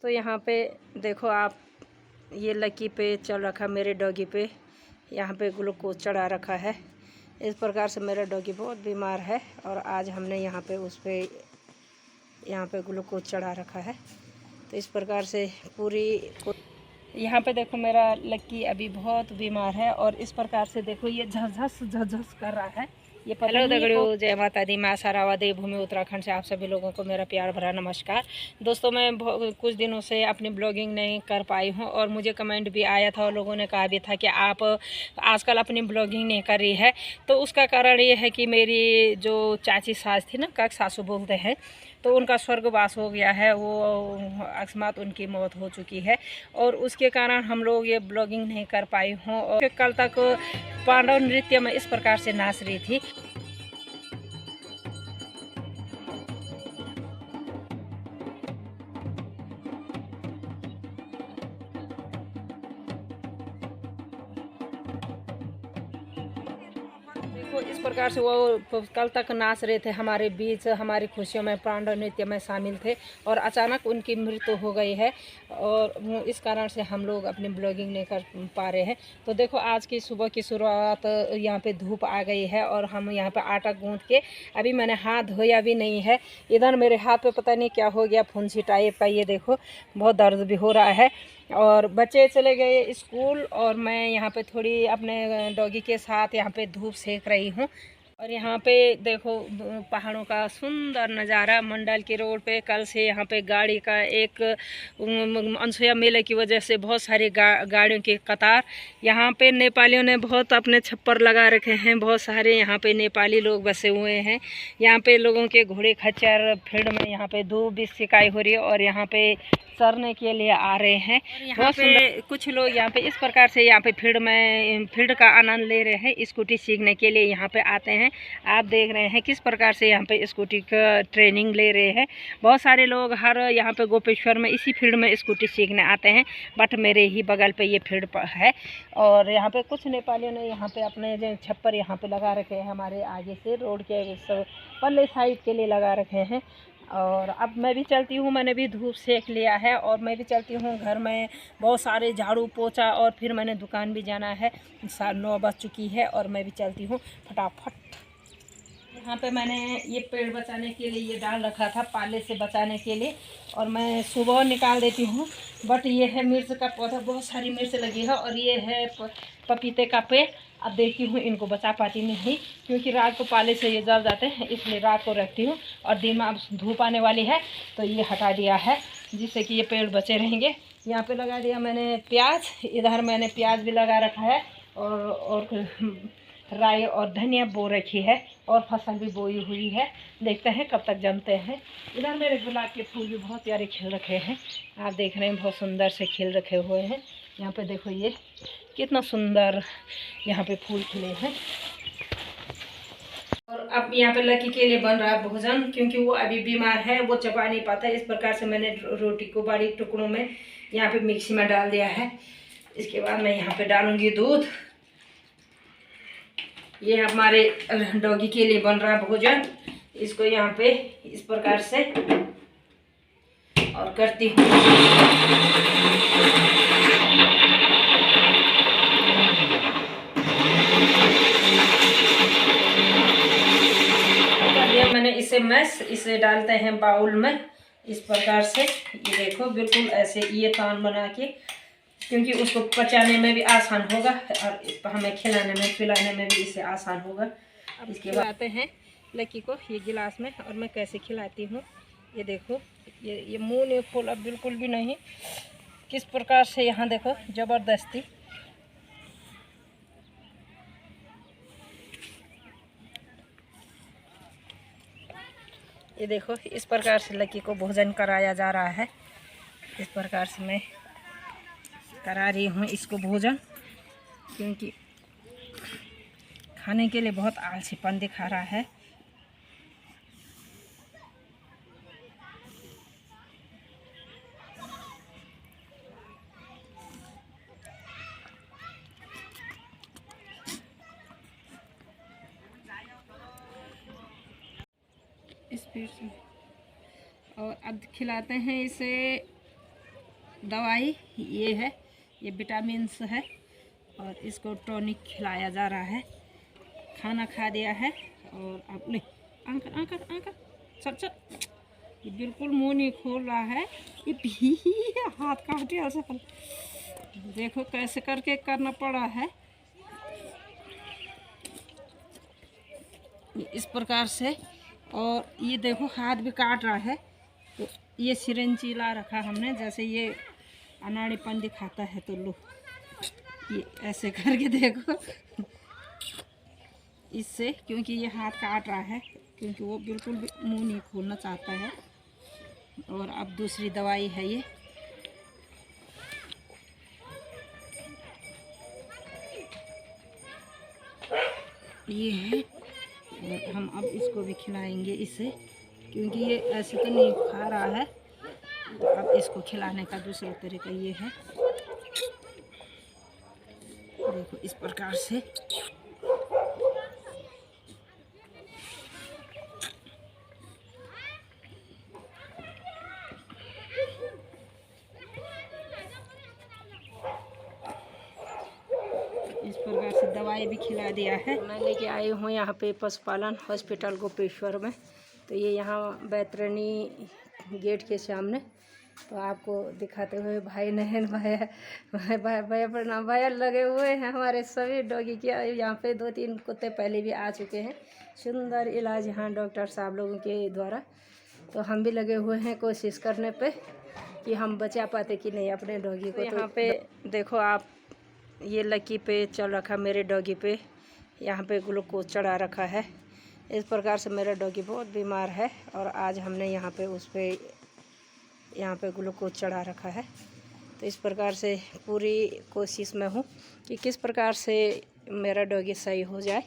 तो यहाँ पे देखो आप, ये लकी पे चल रखा मेरे डॉगी पे, यहाँ पे ग्लूकोज चढ़ा रखा है। इस प्रकार से मेरा डॉगी बहुत बीमार है और आज हमने यहाँ पे उस पर यहाँ पे ग्लूकोज चढ़ा रखा है। तो इस प्रकार से पूरी यहाँ पे देखो मेरा लक्की अभी बहुत बीमार है और इस प्रकार से देखो ये झस झस कर रहा है। ये हेलो दगड़ियों, जय माता दी, माँ सारावा देवभूमि उत्तराखंड से आप सभी लोगों को मेरा प्यार भरा नमस्कार। दोस्तों, मैं कुछ दिनों से अपनी ब्लॉगिंग नहीं कर पाई हूँ और मुझे कमेंट भी आया था और लोगों ने कहा भी था कि आप आजकल अपनी ब्लॉगिंग नहीं कर रही है। तो उसका कारण ये है कि मेरी जो चाची सास थी ना, काक सासू बोलते हैं, तो उनका स्वर्गवास हो गया है। वो अकस्मात उनकी मौत हो चुकी है और उसके कारण हम लोग ये ब्लॉगिंग नहीं कर पाई हूँ। और कल तक पांडव नृत्य में इस प्रकार से नाच रही थी। देखो इस प्रकार से वो कल तक नाच रहे थे हमारे बीच, हमारी खुशियों में पांडव नृत्य में शामिल थे और अचानक उनकी मृत्यु हो गई है और इस कारण से हम लोग अपनी ब्लॉगिंग नहीं कर पा रहे हैं। तो देखो आज की सुबह की शुरुआत, यहाँ पे धूप आ गई है और हम यहाँ पे आटा गूंथ के, अभी मैंने हाथ धोया भी नहीं है। इधर मेरे हाथ पे पता नहीं क्या हो गया, फुंसी टाइप का, ये देखो बहुत दर्द भी हो रहा है। और बच्चे चले गए स्कूल और मैं यहाँ पे थोड़ी अपने डॉगी के साथ यहाँ पे धूप सेक रही हूँ। और यहाँ पे देखो पहाड़ों का सुंदर नज़ारा। मंडल की रोड पे कल से यहाँ पे गाड़ी का एक अनसुया मेले की वजह से बहुत सारी गाड़ियों की कतार। यहाँ पे नेपालियों ने बहुत अपने छप्पर लगा रखे हैं, बहुत सारे यहाँ पे नेपाली लोग बसे हुए हैं। यहाँ पे लोगों के घोड़े खच्चर फील्ड में यहाँ पे धूप भी सिकाई हो रही है और यहाँ पे चरने के लिए आ रहे हैं। बहुत पे कुछ लोग यहाँ पे इस प्रकार से यहाँ पे फील्ड का आनंद ले रहे हैं, स्कूटी सीखने के लिए यहाँ पे आते हैं। आप देख रहे हैं किस प्रकार से यहाँ पे स्कूटी का ट्रेनिंग ले रहे हैं। बहुत सारे लोग हर यहाँ पे गोपेश्वर में इसी फील्ड में स्कूटी सीखने आते हैं, बट मेरे ही बगल पे ये फील्ड है। और यहाँ पे कुछ नेपालियों ने यहाँ पे अपने जो छप्पर यहाँ पे लगा रखे हैं, हमारे आगे से रोड के पल्ले साइड के लिए लगा रखे हैं। और अब मैं भी चलती हूँ, मैंने भी धूप सेक लिया है और मैं भी चलती हूँ। घर में बहुत सारे झाड़ू पोछा और फिर मैंने दुकान भी जाना है। 9:30 बज चुकी है और मैं भी चलती हूँ फटाफट। यहाँ पे मैंने ये पेड़ बचाने के लिए ये डाल रखा था, पाले से बचाने के लिए, और मैं सुबह निकाल देती हूँ। बट ये है मिर्च का पौधा, बहुत सारी मिर्च लगी है और ये है पपीते का पेड़। अब देखती हूँ इनको बचा पाती नहीं, क्योंकि रात को पाले से ये जल जाते हैं, इसलिए रात को रखती हूँ। और दिन में अब धूप आने वाली है तो ये हटा दिया है, जिससे कि ये पेड़ बचे रहेंगे। यहाँ पे लगा दिया मैंने प्याज, इधर मैंने प्याज भी लगा रखा है और राई और धनिया बो रखी है और फसल भी बोई हुई है। देखते हैं कब तक जमते हैं। इधर मेरे गुलाब के फूल भी बहुत प्यारे खिल रखे हैं, आप देख रहे हैं, बहुत सुंदर से खिल रखे हुए हैं। यहाँ पे देखो ये कितना सुंदर यहाँ पे फूल खिले हैं। और अब यहाँ पे लकी के लिए बन रहा है भोजन, क्योंकि वो अभी बीमार है, वो चबा नहीं पाता। इस प्रकार से मैंने रोटी को बारीक टुकड़ों में यहाँ पे मिक्सी में डाल दिया है। इसके बाद मैं यहाँ पे डालूंगी दूध। ये हमारे डॉगी के लिए बन रहा भोजन, इसको यहाँ पे इस प्रकार से और करती हूँ। मैंने इसे डालते हैं बाउल में इस प्रकार से। ये देखो बिल्कुल ऐसे ये तान बना के, क्योंकि उसको पचाने में भी आसान होगा और हमें खिलाने में पिलाने में भी इसे आसान होगा। अब इसके बाद आते हैं लकी को ये गिलास में, और मैं कैसे खिलाती हूँ ये देखो। ये मुंह नहीं खोला बिल्कुल भी नहीं, किस प्रकार से यहाँ देखो ज़बरदस्ती। ये देखो इस प्रकार से लकी को भोजन कराया जा रहा है। इस प्रकार से मैं करा रही हूँ इसको भोजन, क्योंकि खाने के लिए बहुत आलसीपन दिखा रहा है। स्पीड से। और अब खिलाते हैं इसे दवाई ये है, ये विटामिन्स है और इसको टॉनिक खिलाया जा रहा है। खाना खा दिया है और अब नहीं, अंकल अंकल अंकल चल चल, ये बिल्कुल मुंह नहीं खोल रहा है, ये भी हाथ काटे ऐसा। देखो कैसे करके करना पड़ा है, इस प्रकार से। और ये देखो हाथ भी काट रहा है, तो ये सिरिंज ला रखा हमने, जैसे ये अनाड़ीपन दिखाता है तो लो ये ऐसे करके देखो इससे, क्योंकि ये हाथ काट रहा है, क्योंकि वो बिल्कुल भी मुंह नहीं खोलना चाहता है। और अब दूसरी दवाई है ये है, और हम अब इसको भी खिलाएंगे इसे, क्योंकि ये ऐसे तो नहीं खा रहा है, तो अब इसको खिलाने का दूसरा तरीका ये है, देखो इस प्रकार से। इस प्रकार से दवाई भी खिला दिया है। मैं लेके आई हूँ यहाँ पे पशुपालन हॉस्पिटल गोपेश्वर में, तो ये यहाँ बैतरणी गेट के सामने, तो आपको दिखाते हुए भाई नहन भैया प्रणाम, भैया लगे हुए हैं हमारे सभी डॉगी के। यहाँ पे 2-3 कुत्ते पहले भी आ चुके हैं, सुंदर इलाज यहाँ डॉक्टर साहब लोगों के द्वारा। तो हम भी लगे हुए हैं कोशिश करने पे कि हम बचा पाते कि नहीं अपने डॉगी को। तो यहाँ पे देखो आप, ये लकी पे चल रखा मेरे डॉगी पे, यहाँ पे ग्लूकोज चढ़ा रखा है। इस प्रकार से मेरा डॉगी बहुत बीमार है और आज हमने यहाँ पे उस पर यहाँ पे ग्लूकोज चढ़ा रखा है। तो इस प्रकार से पूरी कोशिश में हूँ कि किस प्रकार से मेरा डॉगी सही हो जाए,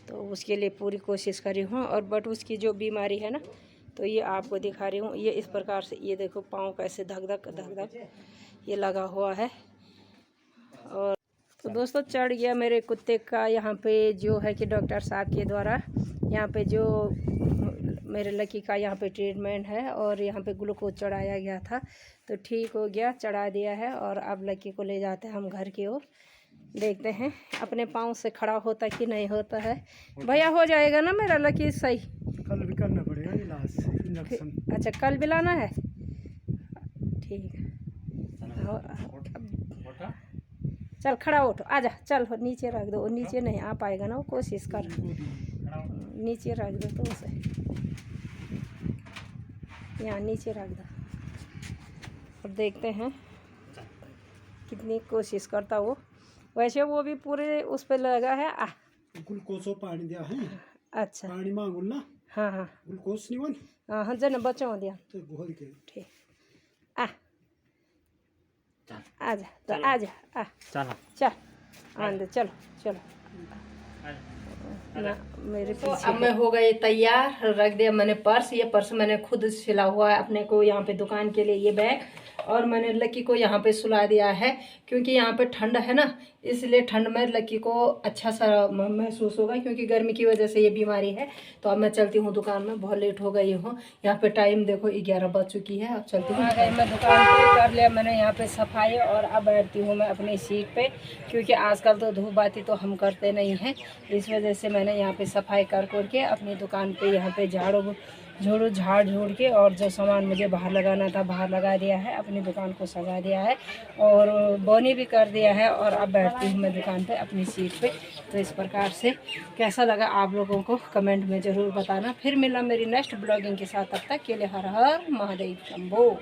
तो उसके लिए पूरी कोशिश करी हूँ। और बट उसकी जो बीमारी है ना, तो ये आपको दिखा रही हूँ। ये इस प्रकार से, ये देखो पाँव कैसे धक धक ये लगा हुआ है। और तो दोस्तों चढ़ गया मेरे कुत्ते का यहाँ पे, जो है कि डॉक्टर साहब के द्वारा यहाँ पे जो मेरे लकी का यहाँ पे ट्रीटमेंट है, और यहाँ पे ग्लूकोज चढ़ाया गया था, तो ठीक हो गया, चढ़ा दिया है। और अब लकी को ले जाते हैं हम घर की ओर, देखते हैं अपने पाँव से खड़ा होता कि नहीं होता है। भैया हो जाएगा ना मेरा लकी सही? कल भी करना पड़ेगा इलाज, इंजेक्शन। अच्छा कल भी लाना है, ठीक है। चल खड़ा उठो, आजा, चल नीचे रख दो। नीचे नहीं आ पाएगा ना वो, कोशिश कर, नीचे रख दो तो उसे, यहाँ नीचे रख दो। और देखते हैं कितनी कोशिश करता वो। वैसे वो भी पूरे उस पे लगा है। ग्लूकोज पानी दिया है। अच्छा पानी मांगू ना। हाँ हाँ ग्लूकोज नहीं वन। हाँ हाँ जन बच्चों दिया तो बहुत के ठीक। आजा तो आजा, चलो चल आंदे, चलो चलो ना मेरे तो अब मैं हो गई तैयार, रख दिया मैंने पर्स। ये पर्स मैंने खुद सिला हुआ है अपने को यहाँ पे दुकान के लिए, ये बैग। और मैंने लकी को यहाँ पे सुला दिया है, क्योंकि यहाँ पे ठंड है ना, इसलिए ठंड में लकी को अच्छा सा महसूस होगा, क्योंकि गर्मी की वजह से ये बीमारी है। तो अब मैं चलती हूँ दुकान में, बहुत लेट हो गई हूँ। यहाँ पे टाइम देखो 11 बज चुकी है। अब चलती हूँ, आ गई मैं दुकान पे, कर लिया मैंने यहाँ पे सफाई। और अब बैठती हूँ मैं अपनी सीट पे, क्योंकि आजकल तो धूप बाती तो हम करते नहीं हैं, इस वजह से मैंने यहाँ पे सफाई कर के अपनी दुकान पे यहाँ पे झाड़ झूड़ के, और जो सामान मुझे बाहर लगाना था बाहर लगा दिया है, अपनी दुकान को सजा दिया है और बोनी भी कर दिया है। और अब बैठती हूँ मैं दुकान पे अपनी सीट पे। तो इस प्रकार से कैसा लगा आप लोगों को कमेंट में ज़रूर बताना। फिर मिला मेरी नेक्स्ट ब्लॉगिंग के साथ, तब तक के लिए हर हर महादेव शंभो।